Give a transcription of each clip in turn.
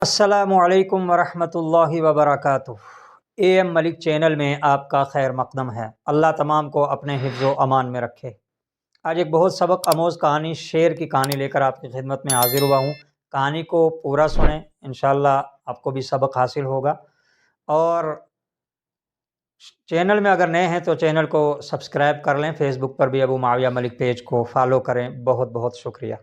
السلام علیکم ورحمۃ اللہ وبرکاتہ۔ اے ایم ملک چینل میں آپ کا خیر مقدم ہے۔ اللہ تمام کو اپنے حفظ و امان میں رکھے۔ آج ایک بہت سبق آموز کہانی، شعر کی کہانی لے کر آپ کی خدمت میں حاضر ہوا ہوں۔ کہانی کو پورا سنیں، انشاءاللہ آپ کو بھی سبق حاصل ہوگا۔ اور چینل میں اگر نئے ہیں تو چینل کو سبسکرائب کر لیں۔ فیس بک پر بھی ابو معاویہ ملک پیج کو فالو کریں۔ بہت بہت شکریہ۔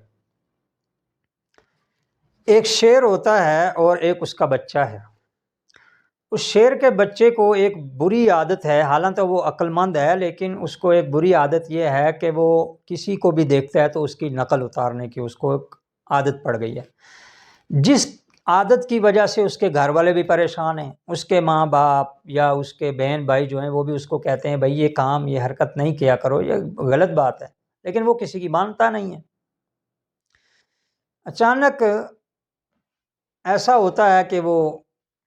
ایک شیر ہوتا ہے اور ایک اس کا بچہ ہے۔ اس شیر کے بچے کو ایک بری عادت ہے، حالانکہ وہ عقل مند ہے، لیکن اس کو ایک بری عادت یہ ہے کہ وہ کسی کو بھی دیکھتا ہے تو اس کی نقل اتارنے کی اس کو ایک عادت پڑ گئی ہے، جس عادت کی وجہ سے اس کے گھر والے بھی پریشان ہیں، اس کے ماں باپ یا اس کے بہن بھائی جو ہیں وہ بھی اس کو کہتے ہیں بھائی یہ کام، یہ حرکت نہیں کیا کرو، یہ غلط بات ہے، لیکن وہ کسی کی مانتا نہیں ہے۔ اچانک ایسا ہوتا ہے کہ وہ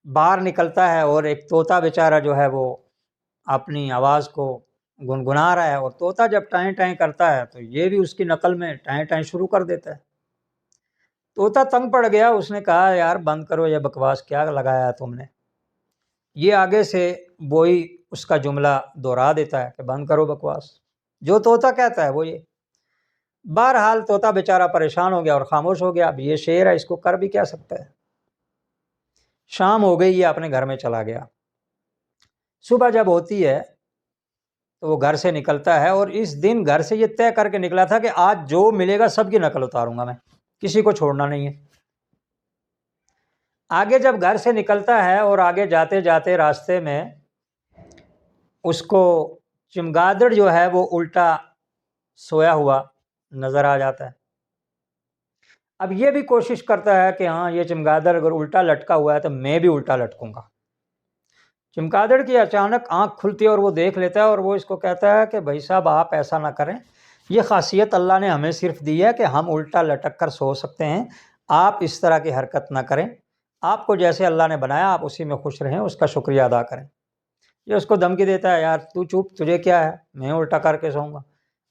باہر نکلتا ہے اور ایک طوطا بیچارہ جو ہے وہ اپنی آواز کو گنگنا رہا ہے، اور طوطا جب ٹائیں ٹائیں کرتا ہے تو یہ بھی اس کی نقل میں ٹائیں ٹائیں شروع کر دیتا ہے۔ طوطا تنگ پڑ گیا، اس نے کہا یار بند کرو یہ بکواس، کیا لگایا ہے تم نے؟ یہ آگے سے وہی اس کا جملہ دہرا دیتا ہے کہ بند کرو بکواس، جو طوطا کہتا ہے وہ یہ۔ بہرحال طوطا بیچارہ پریشان ہو گیا اور خاموش ہو گیا۔ اب یہ شعر ہے، اس کو کر بھی کیا سکتا ہے۔ شام ہو گئی، یہ اپنے گھر میں چلا گیا۔ صبح جب ہوتی ہے تو وہ گھر سے نکلتا ہے، اور اس دن گھر سے یہ طے کر کے نکلا تھا کہ آج جو ملے گا سب کی نقل اتاروں گا میں، کسی کو چھوڑنا نہیں ہے۔ آگے جب گھر سے نکلتا ہے اور آگے جاتے جاتے راستے میں اس کو چمگادڑ جو ہے وہ الٹا سویا ہوا نظر آ جاتا ہے۔ اب یہ بھی کوشش کرتا ہے کہ ہاں یہ چمگادڑ اگر الٹا لٹکا ہوا ہے تو میں بھی الٹا لٹکوں گا۔ چمگادڑ کی اچانک آنکھ کھلتی ہے اور وہ دیکھ لیتا ہے، اور وہ اس کو کہتا ہے کہ بھائی صاحب آپ ایسا نہ کریں، یہ خاصیت اللہ نے ہمیں صرف دی ہے کہ ہم الٹا لٹک کر سو سکتے ہیں، آپ اس طرح کی حرکت نہ کریں، آپ کو جیسے اللہ نے بنایا آپ اسی میں خوش رہیں، اس کا شکریہ ادا کریں۔ یہ اس کو دھمکی دیتا ہے، یار تو چپ، تجھے کیا ہے، میں الٹا کر کے سوؤں گا۔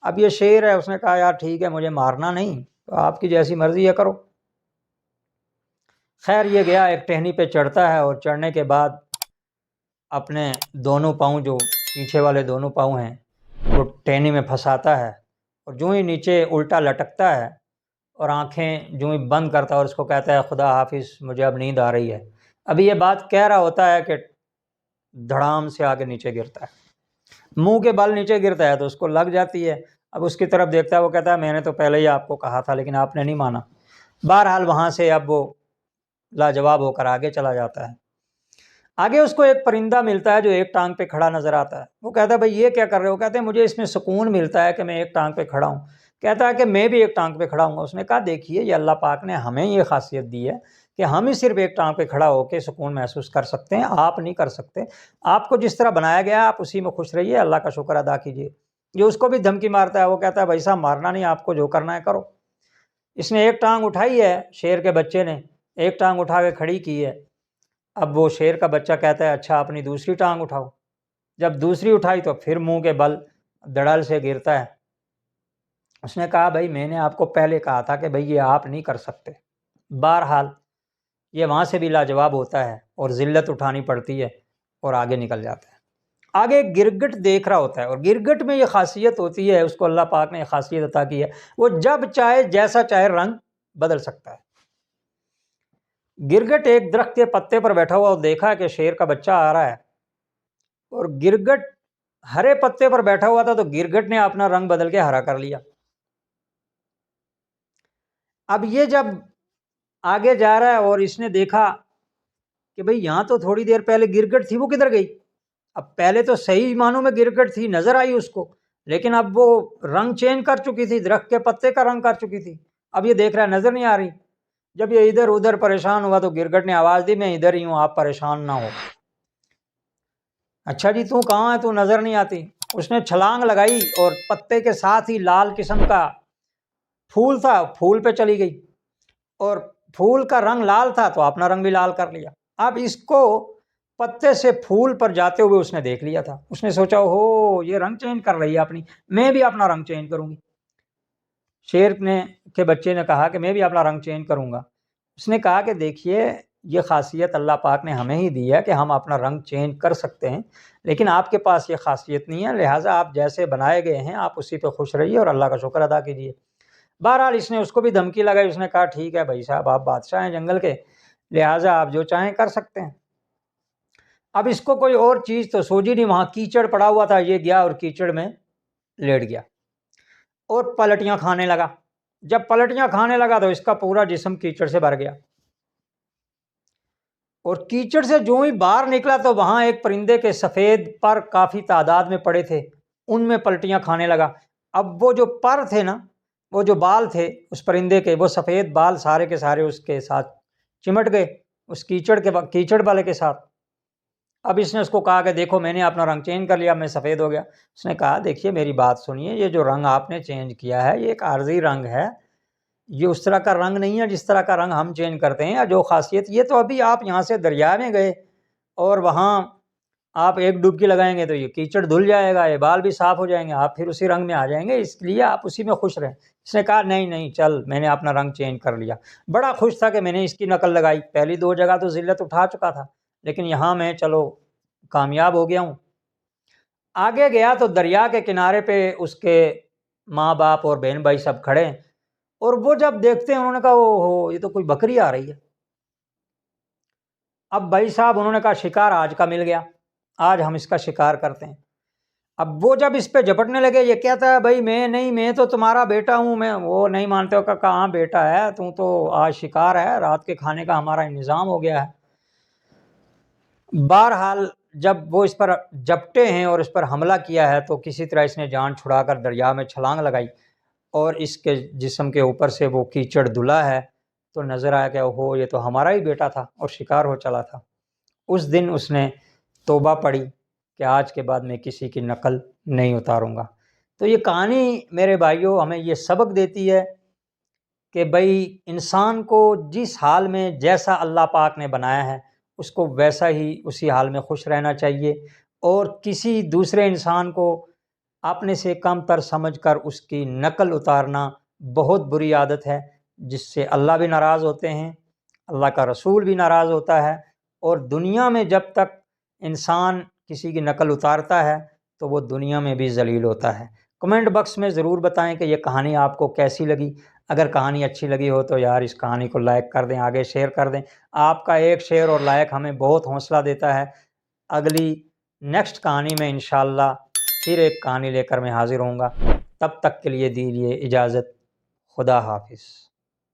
اب یہ شعر ہے، اس نے کہا یار ٹھیک ہے، مجھے مارنا نہیں تو آپ کی جیسی مرضی ہے کرو۔ خیر یہ گیا، ایک ٹہنی پہ چڑھتا ہے، اور چڑھنے کے بعد اپنے دونوں پاؤں، جو پیچھے والے دونوں پاؤں ہیں، وہ ٹہنی میں پھنساتا ہے، اور جو ہی نیچے الٹا لٹکتا ہے اور آنکھیں جو ہی بند کرتا ہے اور اس کو کہتا ہے خدا حافظ، مجھے اب نیند آ رہی ہے۔ ابھی یہ بات کہہ رہا ہوتا ہے کہ دھڑام سے آگے نیچے گرتا ہے، منہ کے بل نیچے گرتا ہے تو اس کو لگ جاتی ہے۔ اب اس کی طرف دیکھتا ہے، وہ کہتا ہے میں نے تو پہلے ہی آپ کو کہا تھا لیکن آپ نے نہیں مانا۔ بہرحال وہاں سے اب وہ لاجواب ہو کر آگے چلا جاتا ہے۔ آگے اس کو ایک پرندہ ملتا ہے جو ایک ٹانگ پہ کھڑا نظر آتا ہے۔ وہ کہتا ہے بھائی یہ کیا کر رہے ہو؟ کہتے ہیں مجھے اس میں سکون ملتا ہے کہ میں ایک ٹانگ پہ کھڑا ہوں۔ کہتا ہے کہ میں بھی ایک ٹانگ پہ کھڑا ہوں گا۔ اس نے کہا دیکھیے یہ اللہ پاک نے ہمیں یہ خاصیت دی ہے کہ ہم ہی صرف ایک ٹانگ پہ کھڑا ہو کے سکون محسوس کر سکتے ہیں، آپ نہیں کر سکتے۔ آپ کو جس طرح بنایا گیا آپ اسی میں خوش رہیے، اللہ کا شکر ادا کیجیے۔ یہ اس کو بھی دھمکی مارتا ہے، وہ کہتا ہے بھائی صاحب مارنا نہیں، آپ کو جو کرنا ہے کرو۔ اس نے ایک ٹانگ اٹھائی ہے، شیر کے بچے نے ایک ٹانگ اٹھا کے کھڑی کی ہے۔ اب وہ شیر کا بچہ کہتا ہے اچھا اپنی دوسری ٹانگ اٹھاؤ۔ جب دوسری اٹھائی تو پھر منہ کے بل دڑل سے گرتا ہے۔ اس نے کہا بھائی میں نے آپ کو پہلے کہا تھا کہ بھائی یہ آپ نہیں کر سکتے۔ بہرحال یہ وہاں سے بھی لاجواب ہوتا ہے اور ذلت اٹھانی پڑتی ہے اور آگے نکل جاتا ہے۔ آگے ایک گرگٹ دیکھ رہا ہوتا ہے، اور گرگٹ میں یہ خاصیت ہوتی ہے، اس کو اللہ پاک نے یہ خاصیت عطا کی ہے، وہ جب چاہے جیسا چاہے رنگ بدل سکتا ہے۔ گرگٹ ایک درخت کے پتے پر بیٹھا ہوا اور دیکھا کہ شیر کا بچہ آ رہا ہے، اور گرگٹ ہرے پتے پر بیٹھا ہوا تھا تو گرگٹ نے اپنا رنگ بدل کے ہرا کر لیا۔ اب یہ جب آگے جا رہا ہے اور اس نے دیکھا کہ بھئی یہاں تو تھوڑی دیر پہلے گرگٹ تھی، وہ کدھر گئی؟ اب پہلے تو صحیح معنوں میں گرگٹ تھی، نظر آئی اس کو، لیکن اب وہ رنگ چینج کر چکی تھی، درخت کے پتے کا رنگ کر چکی تھی۔ اب یہ دیکھ رہا ہے نظر نہیں آ رہی۔ جب یہ ادھر ادھر پریشان ہوا تو گرگٹ نے آواز دی میں ادھر ہی ہوں، آپ پریشان نہ ہو۔ اچھا جی تو کہاں ہے، تو نظر نہیں آتی؟ اس نے چھلانگ لگائی اور پتے کے ساتھ ہی لال قسم کا پھول تھا، پھول پہ چلی گئی، اور پھول کا رنگ لال تھا تو اپنا رنگ بھی لال کر لیا۔ اب اس کو پتے سے پھول پر جاتے ہوئے اس نے دیکھ لیا تھا۔ اس نے سوچا ہو یہ رنگ چینج کر رہی ہے اپنی، میں بھی اپنا رنگ چینج کروں گی۔ شیر کے بچے نے کہا کہ میں بھی اپنا رنگ چینج کروں گا۔ اس نے کہا کہ دیکھیے یہ خاصیت اللہ پاک نے ہمیں ہی دی ہے کہ ہم اپنا رنگ چینج کر سکتے ہیں، لیکن آپ کے پاس یہ خاصیت نہیں ہے، لہٰذا آپ جیسے بنائے گئے ہیں آپ اسی پہ خوش رہیے اور اللہ کا شکر ادا کیجیے۔ بہرحال اس نے اس کو بھی دھمکی لگائی، اس نے کہا ٹھیک ہے بھائی صاحب، آپ بادشاہ ہیں جنگل کے، لہٰذا آپ جو چاہیں کر سکتے ہیں۔ اب اس کو کوئی اور چیز تو سوچی نہیں، وہاں کیچڑ پڑا ہوا تھا، یہ گیا اور کیچڑ میں لیٹ گیا اور پلٹیاں کھانے لگا۔ جب پلٹیاں کھانے لگا تو اس کا پورا جسم کیچڑ سے بھر گیا، اور کیچڑ سے جو ہی باہر نکلا تو وہاں ایک پرندے کے سفید پر کافی تعداد میں پڑے تھے، ان میں پلٹیاں کھانے لگا۔ اب وہ جو پر تھے نا، وہ جو بال تھے اس پرندے کے، وہ سفید بال سارے کے سارے اس کے ساتھ چمٹ گئے، اس کیچڑ والے کے ساتھ۔ اب اس نے اس کو کہا کہ دیکھو میں نے اپنا رنگ چینج کر لیا، میں سفید ہو گیا۔ اس نے کہا دیکھیے میری بات سنیے، یہ جو رنگ آپ نے چینج کیا ہے یہ ایک عارضی رنگ ہے، یہ اس طرح کا رنگ نہیں ہے جس طرح کا رنگ ہم چینج کرتے ہیں، یا جو خاصیت، یہ تو ابھی آپ یہاں سے دریا میں گئے اور وہاں آپ ایک ڈبکی لگائیں گے تو یہ کیچڑ دھل جائے گا، یہ بال بھی صاف ہو جائیں گے، آپ پھر اسی رنگ میں آ جائیں گے، اس لیے آپ اسی میں خوش رہیں۔ اس نے کہا نہیں نہیں چل، میں نے اپنا رنگ چینج کر لیا۔ بڑا خوش تھا کہ میں نے اس کی نقل لگائی، پہلی 2 جگہ تو ذلت اٹھا چکا تھا، لیکن یہاں میں چلو کامیاب ہو گیا ہوں۔ آگے گیا تو دریا کے کنارے پہ اس کے ماں باپ اور بہن بھائی سب کھڑے ہیں، اور وہ جب دیکھتے ہیں انہوں نے کہا اوہ یہ تو کوئی بکری آ رہی ہے۔ اب بھائی صاحب انہوں نے کہا شکار آج کا مل گیا، آج ہم اس کا شکار کرتے ہیں۔ اب وہ جب اس پہ جھپٹنے لگے، یہ کہتا ہے بھائی میں نہیں، میں تو تمہارا بیٹا ہوں، میں وہ نہیں مانتے ہو کہ کہاں بیٹا ہے تو آج شکار ہے، رات کے کھانے کا ہمارا انتظام ہو گیا ہے۔ بہرحال جب وہ اس پر جپٹے ہیں اور اس پر حملہ کیا ہے تو کسی طرح اس نے جان چھڑا کر دریا میں چھلانگ لگائی، اور اس کے جسم کے اوپر سے وہ کیچڑ دھلا ہے تو نظر آیا کہ اوہو یہ تو ہمارا ہی بیٹا تھا اور شکار ہو چلا تھا۔ اس دن اس نے توبہ پڑھی کہ آج کے بعد میں کسی کی نقل نہیں اتاروں گا۔ تو یہ کہانی میرے بھائیوں ہمیں یہ سبق دیتی ہے کہ بھائی انسان کو جس حال میں جیسا اللہ پاک نے بنایا ہے اس کو ویسا ہی اسی حال میں خوش رہنا چاہیے، اور کسی دوسرے انسان کو اپنے سے کم تر سمجھ کر اس کی نقل اتارنا بہت بری عادت ہے، جس سے اللہ بھی ناراض ہوتے ہیں، اللہ کا رسول بھی ناراض ہوتا ہے، اور دنیا میں جب تک انسان کسی کی نقل اتارتا ہے تو وہ دنیا میں بھی ذلیل ہوتا ہے۔ کمنٹ باکس میں ضرور بتائیں کہ یہ کہانی آپ کو کیسی لگی۔ اگر کہانی اچھی لگی ہو تو یار اس کہانی کو لائک کر دیں، آگے شیئر کر دیں، آپ کا ایک شیئر اور لائک ہمیں بہت حوصلہ دیتا ہے۔ اگلی نیکسٹ کہانی میں انشاءاللہ پھر ایک کہانی لے کر میں حاضر ہوں گا، تب تک کے لیے دیجیے اجازت، خدا حافظ۔